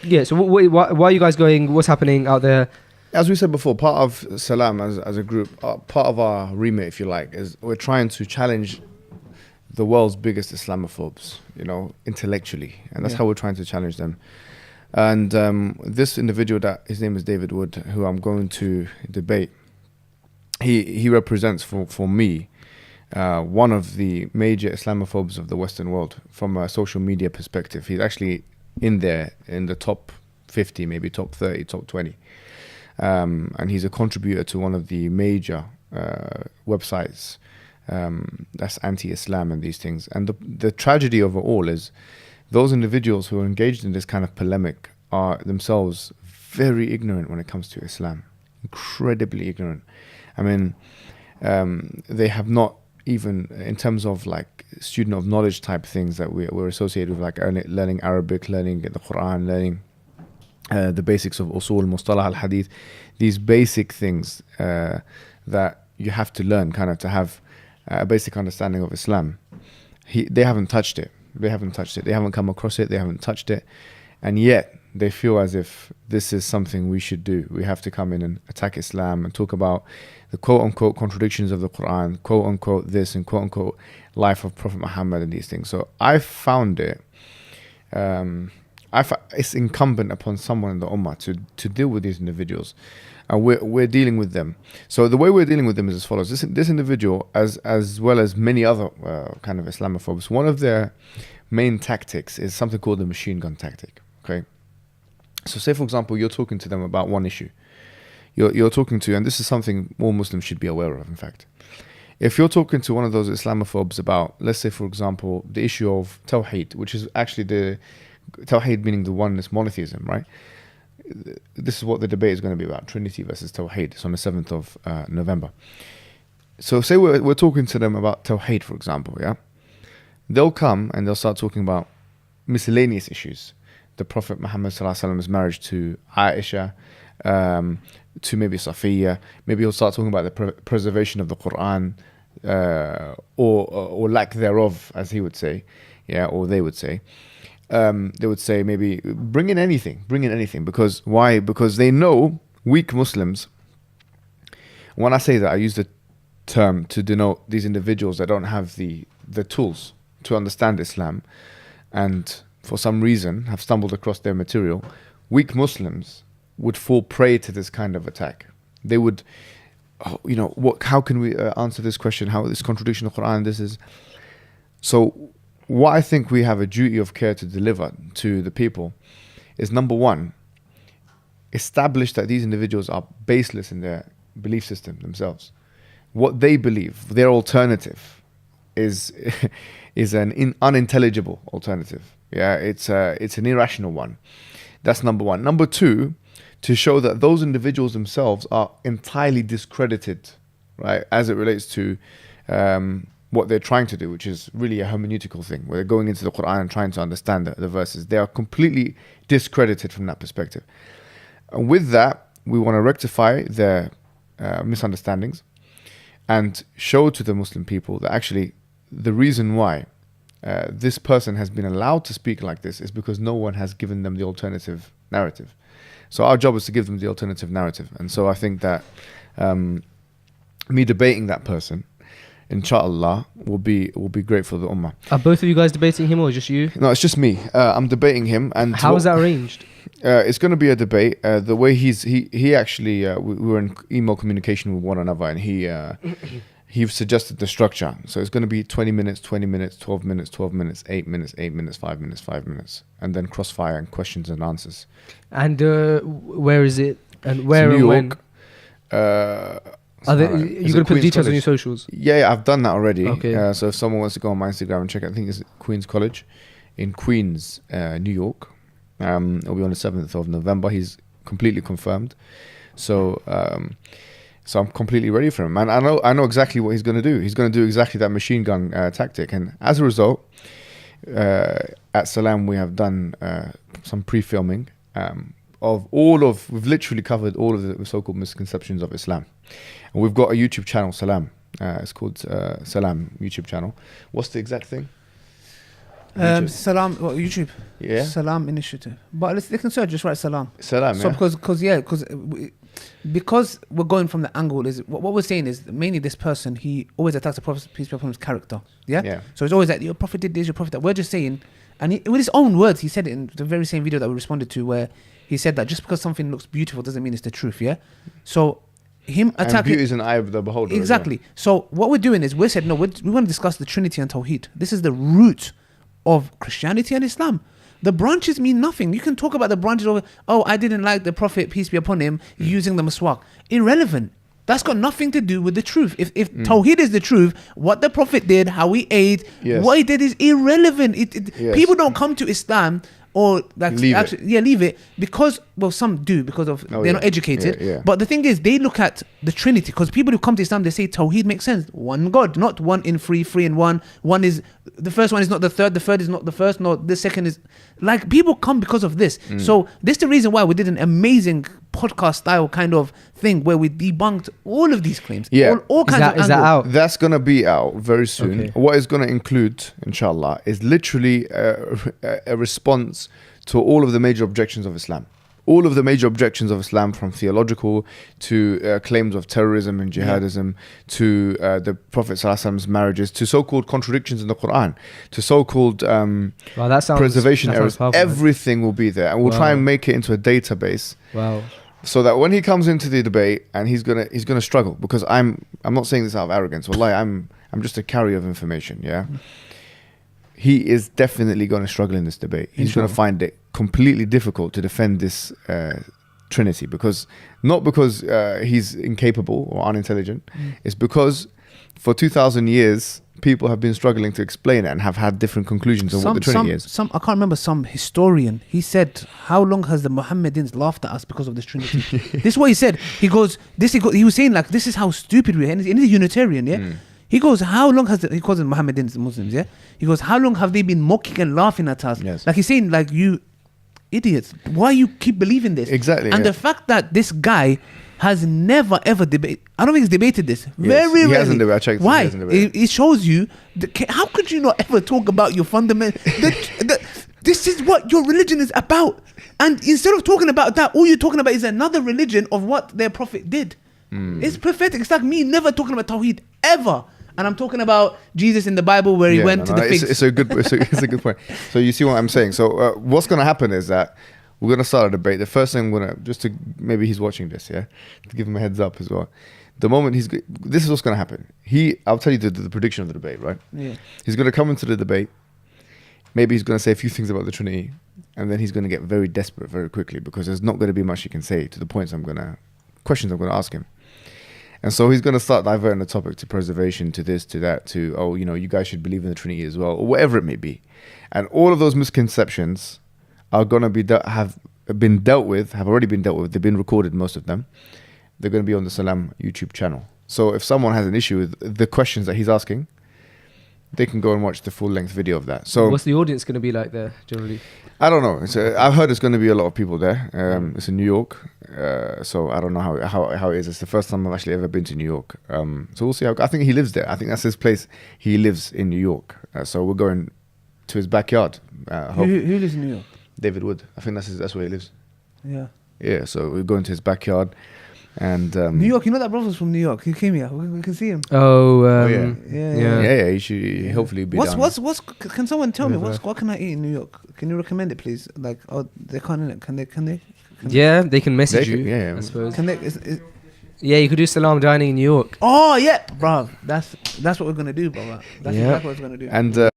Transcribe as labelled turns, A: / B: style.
A: Yeah. So why are you guys going? What's happening out there?
B: As we said before, part of Salam as a group, part of our remit, if you like, is we're trying to challenge the world's biggest Islamophobes, intellectually. And that's
A: Yeah.
B: how we're trying to challenge them. And this individual, that his name is David Wood, who I'm going to debate, he represents for me one of the major Islamophobes of the Western world from a social media perspective. He's actually in there in the top 50, maybe top 30, top 20. And he's a contributor to one of the major websites that's anti-Islam and these things. And the tragedy of it all is those individuals who are engaged in this kind of polemic are themselves very ignorant when it comes to Islam, incredibly ignorant. I mean, they have not even, in terms of like student of knowledge type things that we're associated with, like learning Arabic, learning the Quran, learning the basics of usul, mustalah al-hadith, these basic things that you have to learn kind of to have a basic understanding of Islam. They haven't touched it. They haven't touched it. They haven't come across it. They haven't touched it. And yet they feel as if this is something we should do. We have to come in and attack Islam and talk about the quote-unquote contradictions of the Quran, quote-unquote this and quote-unquote life of Prophet Muhammad and these things. So I found it, it's incumbent upon someone in the Ummah to deal with these individuals. And we're dealing with them. So the way we're dealing with them is as follows. This individual, as well as many other kind of Islamophobes, one of their main tactics is something called the machine gun tactic. Okay. So say, for example, you're talking to them about one issue. You're talking to, and this is something all Muslims should be aware of, in fact. If you're talking to one of those Islamophobes about, let's say, for example, the issue of Tawheed, which is actually the Tawheed meaning the oneness monotheism, right? This is what the debate is going to be about, Trinity versus Tawheed. It's on the 7th of November. So say we're talking to them about Tawheed, for example, yeah? They'll come and they'll start talking about miscellaneous issues. The Prophet Muhammad ﷺ's marriage to Aisha, to maybe Safiya. Maybe he'll start talking about the preservation of the Quran, or lack thereof, as he would say, yeah, or they would say. They would say maybe bring in anything. Because why? Because they know weak Muslims. When I say that, I use the term to denote these individuals that don't have the tools to understand Islam, and for some reason have stumbled across their material. Weak Muslims would fall prey to this kind of attack. They would, how can we answer this question? How this contradiction of the Quran? This is so. What I think we have a duty of care to deliver to the people is, number one, establish that these individuals are baseless in their belief system themselves. What they believe, their alternative, is an unintelligible alternative. Yeah, it's an irrational one. That's number one. Number two, to show that those individuals themselves are entirely discredited, right, as it relates to what they're trying to do, which is really a hermeneutical thing, where they're going into the Quran and trying to understand the verses. They are completely discredited from that perspective. And with that, we want to rectify their misunderstandings and show to the Muslim people that actually the reason why this person has been allowed to speak like this is because no one has given them the alternative narrative. So our job is to give them the alternative narrative. And so I think that me debating that person, inshallah, will be great for the ummah.
A: Are both of you guys debating him or just you?
B: No, it's just me. I'm debating him. And
A: how is that arranged?
B: It's going to be a debate. The way he actually, we were in email communication with one another, and he suggested the structure. So it's going to be 20 minutes, 20 minutes, 12 minutes, 12 minutes, 8 minutes, 8 minutes, 5 minutes, 5 minutes, and then crossfire and questions and answers.
A: And where is it? And where
B: it's
A: and
B: New
A: when?
B: York.
A: Are you're going to put details on your socials?
B: Yeah, I've done that already.
A: Okay.
B: So if someone wants to go on my Instagram and check it, I think it's Queen's College in Queens, New York. It'll be on the 7th of November. He's completely confirmed. So I'm completely ready for him. And I know exactly what he's going to do. He's going to do exactly that machine gun tactic. And as a result, at Salam, we have done some pre-filming we've literally covered all of the so-called misconceptions of Islam. And we've got a YouTube channel, Salam. It's called Salam YouTube channel. What's the exact thing?
A: Salam, YouTube.
B: Yeah.
A: Salam Initiative. But they can search, just write Salam.
B: Salam,
A: So
B: yeah.
A: because we're going from the angle is what we're saying is mainly this person, he always attacks the Prophet, peace be upon his character. Yeah. So it's always like your Prophet did this, your Prophet that. We're just saying, and with his own words, he said it in the very same video that we responded to, where he said that just because something looks beautiful doesn't mean it's the truth. Yeah. So him attacking,
B: and beauty is an eye of the beholder.
A: Exactly. So what we're doing is we said no, we want to discuss the Trinity and Tawheed. This is the root of Christianity and Islam. The branches mean nothing. You can talk about the branches of, I didn't like the Prophet, peace be upon him, using the maswak. Irrelevant. That's got nothing to do with the truth. If Tawheed is the truth, what the Prophet did, how he ate, what he did is irrelevant. People don't come to Islam or like leave it because, well, some do because of they're not educated. But the thing is, they look at the Trinity, because people who come to Islam, they say Tawheed makes sense. One God, not one in three, three in one. One is the first one is not the third is not the first, no, the second is like people come because of this. So this is the reason why we did an amazing podcast style kind of thing where we debunked all of these claims. All kinds of angles. Is that
B: out? That's gonna be out very soon. Okay. What it's gonna include, inshallah, is literally a response to all of the major objections of Islam. All of the major objections of Islam, from theological to claims of terrorism and jihadism, to the Prophet ﷺ's marriages, to so-called contradictions in the Quran, to so-called preservation errors. Everything will be there, and we'll try and make it into a database. So that when he comes into the debate, and he's gonna struggle, because I'm not saying this out of arrogance. Wallahi, I'm just a carrier of information. Yeah. He is definitely going to struggle in this debate. He's going to find it completely difficult to defend this Trinity, not because he's incapable or unintelligent. It's because for 2,000 years, people have been struggling to explain it and have had different conclusions on what the Trinity is.
A: I can't remember, some historian, he said, how long has the Mohammedans laughed at us because of this Trinity? This is what he said. He was saying, like, this is how stupid we are. And he's a Unitarian, yeah? He goes, how long he calls them Mohammedans, Muslims, yeah? He goes, how long have they been mocking and laughing at us? Like he's saying, like, you idiots, why you keep believing this?
B: Exactly.
A: And the fact that this guy has never ever debated, I don't think he's debated this. Very rarely. He hasn't debated. I checked. Why? It shows you, how could you not ever talk about your fundamental, this is what your religion is about. And instead of talking about that, all you're talking about is another religion of what their prophet did. It's pathetic. It's like me never talking about Tawheed ever. And I'm talking about Jesus in the Bible where he went to the figs.
B: It's a good point. So you see what I'm saying. So what's going to happen is that we're going to start a debate. The first thing I'm going to, maybe he's watching this, to give him a heads up as well. The moment this is what's going to happen. I'll tell you the prediction of the debate, right?
A: Yeah.
B: He's going to come into the debate. Maybe he's going to say a few things about the Trinity, and then he's going to get very desperate very quickly, because there's not going to be much he can say to the questions I'm going to ask him. And so he's going to start diverting the topic to preservation, to this, to that, to, you guys should believe in the Trinity as well, or whatever it may be. And all of those misconceptions are going to be have already been dealt with. They've been recorded, most of them. They're going to be on the Salam YouTube channel. So if someone has an issue with the questions that he's asking, they can go and watch the full-length video of that. So
C: what's the audience going to be like there, generally?
B: I don't know. I've heard it's going to be a lot of people there. It's in New York, so I don't know how it is. It's the first time I've actually ever been to New York. So we'll see. I think he lives there. I think that's his place. He lives in New York. So we're going to his backyard.
A: Who lives in New York?
B: David Wood. I think that's where he lives.
A: Yeah.
B: Yeah. So we're going to his backyard. And
A: New York, that brother's from New York. He came here. We can see him.
B: Yeah. He should hopefully be down.
A: Can someone tell me what can I eat in New York? Can you recommend it, please? Like, they can't. Can they?
C: Yeah, they can message you.
B: Yeah,
C: I suppose.
A: Can they?
C: Yeah, you could do Salam dining in New York.
A: Oh yeah, bro. That's what we're gonna do, brother. That's exactly what we're gonna do.
B: And